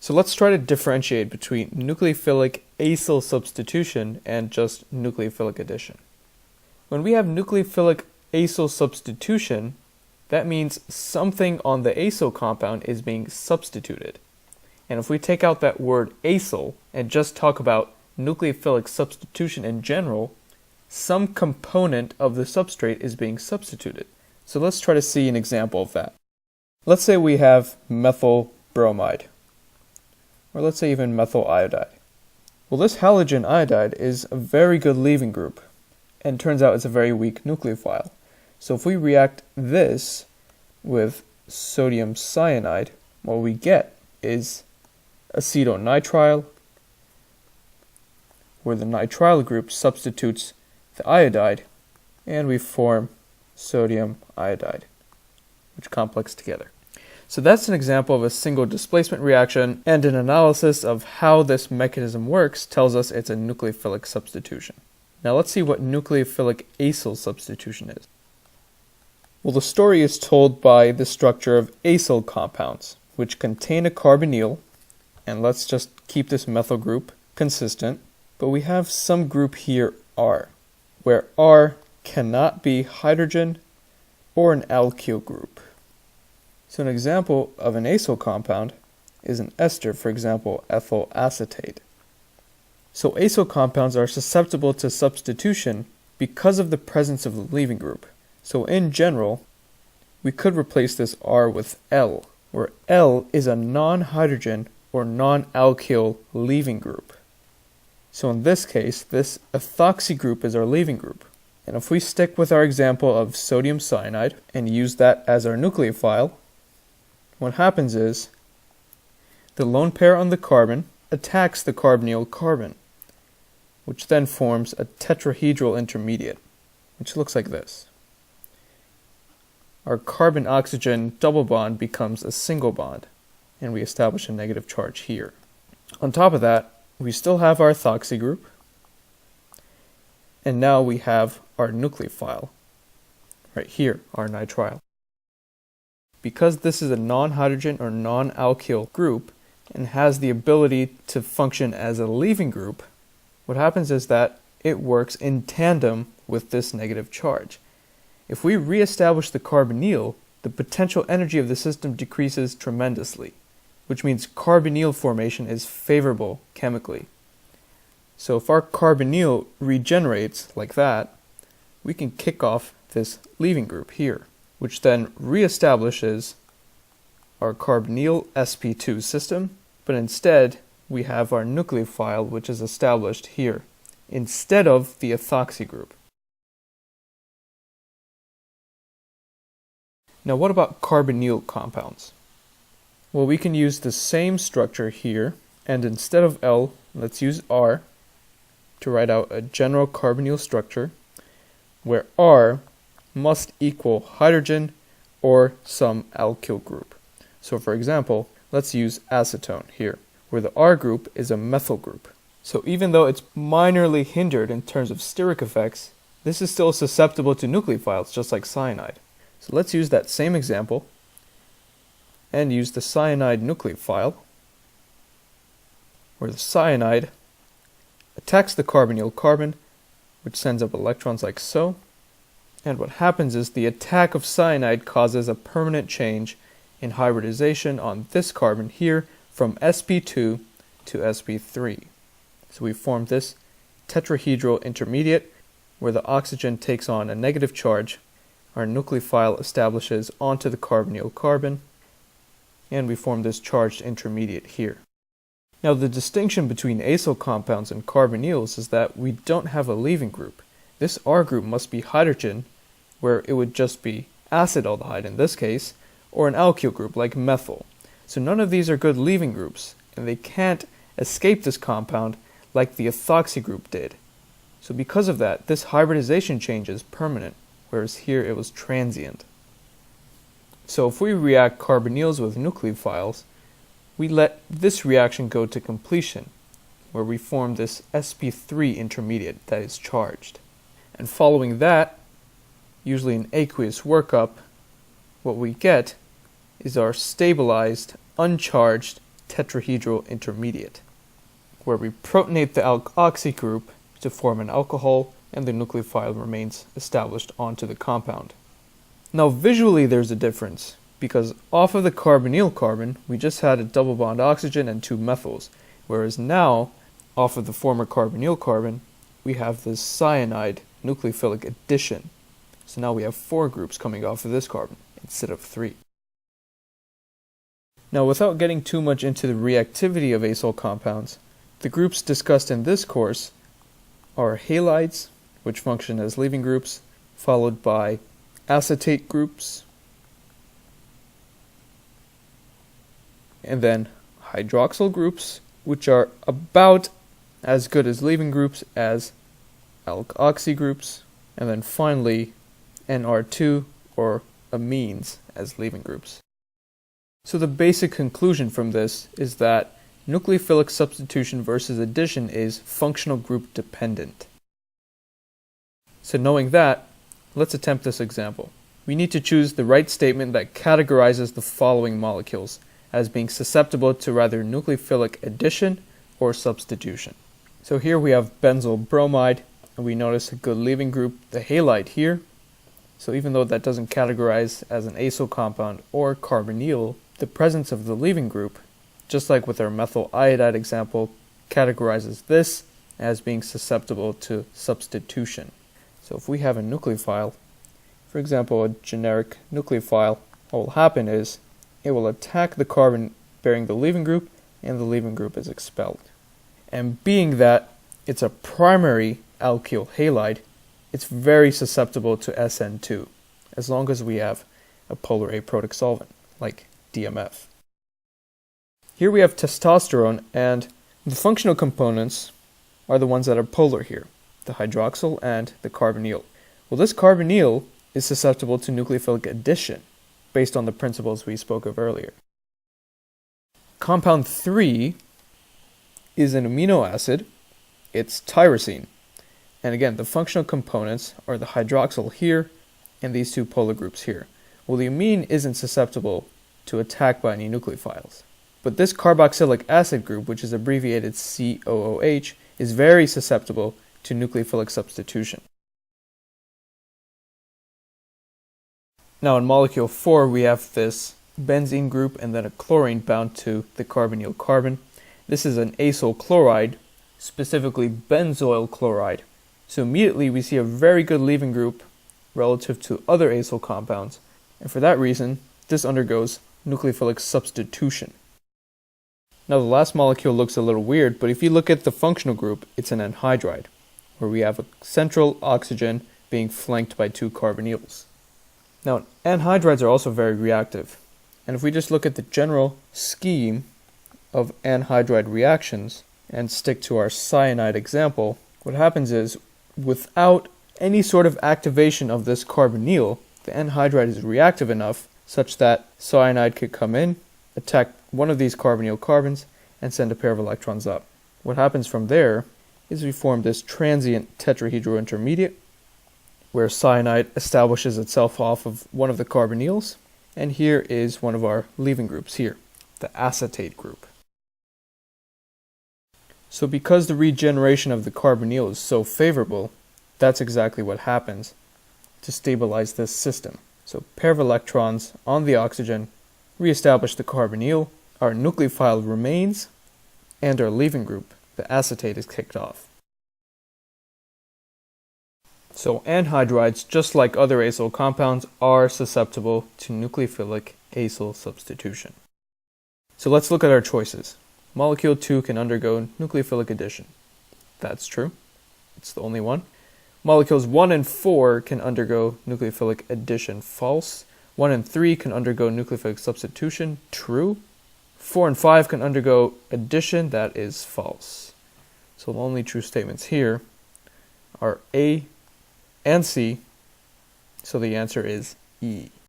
So let's try to differentiate between nucleophilic acyl substitution and just nucleophilic addition. When we have nucleophilic acyl substitution, that means something on the acyl compound is being substituted. And if we take out that word acyl and just talk about nucleophilic substitution in general, some component of the substrate is being substituted. So let's try to see an example of that. Let's say we have methyl bromide, or let's say even methyl iodide. Well, this halogen iodide is a very good leaving group, and turns out it's a very weak nucleophile. So if we react this with sodium cyanide, what we get is acetonitrile, where the nitrile group substitutes the iodide, and we form sodium iodide, which complex together. So that's an example of a single displacement reaction, and an analysis of how this mechanism works tells us it's a nucleophilic substitution. Now let's see what nucleophilic acyl substitution is. Well, the story is told by the structure of acyl compounds, which contain a carbonyl, and let's just keep this methyl group consistent, but we have some group here, R, where R cannot be hydrogen or an alkyl group. So an example of an acyl compound is an ester, for example, ethyl acetate. So acyl compounds are susceptible to substitution because of the presence of the leaving group. So in general, we could replace this R with L, where L is a non-hydrogen or non-alkyl leaving group. So in this case, this ethoxy group is our leaving group. And if we stick with our example of sodium cyanide and use that as our nucleophile, what happens is the lone pair on the carbon attacks the carbonyl carbon, which then forms a tetrahedral intermediate, which looks like this. Our carbon-oxygen double bond becomes a single bond, and we establish a negative charge here. On top of that, we still have our ethoxy group, and now we have our nucleophile, right here, our nitrile. Because this is a non-hydrogen or non-alkyl group and has the ability to function as a leaving group, what happens is that it works in tandem with this negative charge. If we reestablish the carbonyl, the potential energy of the system decreases tremendously, which means carbonyl formation is favorable chemically. So if our carbonyl regenerates like that, we can kick off this leaving group here, which then reestablishes our carbonyl sp2 system, but instead we have our nucleophile, which is established here, instead of the ethoxy group. Now what about carbonyl compounds? Well, we can use the same structure here, and instead of L, let's use R to write out a general carbonyl structure, where R must equal hydrogen or some alkyl group. So for example, let's use acetone here, where the R group is a methyl group. So even though it's minorly hindered in terms of steric effects, this is still susceptible to nucleophiles, just like cyanide. So let's use that same example and use the cyanide nucleophile, where the cyanide attacks the carbonyl carbon, which sends up electrons like so. And what happens is the attack of cyanide causes a permanent change in hybridization on this carbon here from sp2 to sp3. So we form this tetrahedral intermediate where the oxygen takes on a negative charge. Our nucleophile establishes onto the carbonyl carbon, and we form this charged intermediate here. Now the distinction between acyl compounds and carbonyls is that we don't have a leaving group. This R group must be hydrogen, where it would just be acetaldehyde in this case, or an alkyl group like methyl. So none of these are good leaving groups, and they can't escape this compound like the ethoxy group did. So because of that, this hybridization change is permanent, whereas here it was transient. So if we react carbonyls with nucleophiles, we let this reaction go to completion, where we form this sp3 intermediate that is charged. And following that, usually in aqueous workup, what we get is our stabilized, uncharged tetrahedral intermediate, where we protonate the alkoxy group to form an alcohol and the nucleophile remains established onto the compound. Now visually there's a difference, because off of the carbonyl carbon we just had a double bond oxygen and 2 methyls, whereas now off of the former carbonyl carbon we have this cyanide nucleophilic addition. So now we have 4 groups coming off of this carbon instead of 3. Now without getting too much into the reactivity of acyl compounds, the groups discussed in this course are halides, which function as leaving groups, followed by acetate groups, and then hydroxyl groups, which are about as good as leaving groups as alkoxy groups, and then finally NR2 or amines as leaving groups. So the basic conclusion from this is that nucleophilic substitution versus addition is functional group dependent. So knowing that, let's attempt this example. We need to choose the right statement that categorizes the following molecules as being susceptible to either nucleophilic addition or substitution. So here we have benzyl bromide, and we notice a good leaving group, the halide here. So even though that doesn't categorize as an acyl compound or carbonyl, the presence of the leaving group, just like with our methyl iodide example, categorizes this as being susceptible to substitution. So if we have a nucleophile, for example a generic nucleophile, what will happen is it will attack the carbon bearing the leaving group and the leaving group is expelled. And being that it's a primary alkyl halide, it's very susceptible to SN2 as long as we have a polar aprotic solvent like DMF. Here we have testosterone, and the functional components are the ones that are polar here, the hydroxyl and the carbonyl. Well, this carbonyl is susceptible to nucleophilic addition based on the principles we spoke of earlier. Compound 3 is an amino acid. It's tyrosine. And again, the functional components are the hydroxyl here and these 2 polar groups here. Well, the amine isn't susceptible to attack by any nucleophiles. But this carboxylic acid group, which is abbreviated COOH, is very susceptible to nucleophilic substitution. Now in molecule 4 we have this benzene group and then a chlorine bound to the carbonyl carbon. This is an acyl chloride, specifically benzoyl chloride. So immediately we see a very good leaving group relative to other acyl compounds, and for that reason this undergoes nucleophilic substitution. Now the last molecule looks a little weird, but if you look at the functional group, it's an anhydride, where we have a central oxygen being flanked by 2 carbonyls. Now anhydrides are also very reactive, and if we just look at the general scheme of anhydride reactions and stick to our cyanide example, what happens is without any sort of activation of this carbonyl, the anhydride is reactive enough such that cyanide could come in, attack one of these carbonyl carbons, and send a pair of electrons up. What happens from there is we form this transient tetrahedral intermediate where cyanide establishes itself off of one of the carbonyls, and here is one of our leaving groups here, the acetate group. So because the regeneration of the carbonyl is so favorable, that's exactly what happens to stabilize this system. So pair of electrons on the oxygen reestablish the carbonyl, our nucleophile remains, and our leaving group, the acetate, is kicked off. So anhydrides, just like other acyl compounds, are susceptible to nucleophilic acyl substitution. So let's look at our choices. Molecule 2 can undergo nucleophilic addition. That's true. It's the only one. Molecules 1 and 4 can undergo nucleophilic addition. False. 1 and 3 can undergo nucleophilic substitution. True. 4 and 5 can undergo addition. That is false. So the only true statements here are A and C. So the answer is E.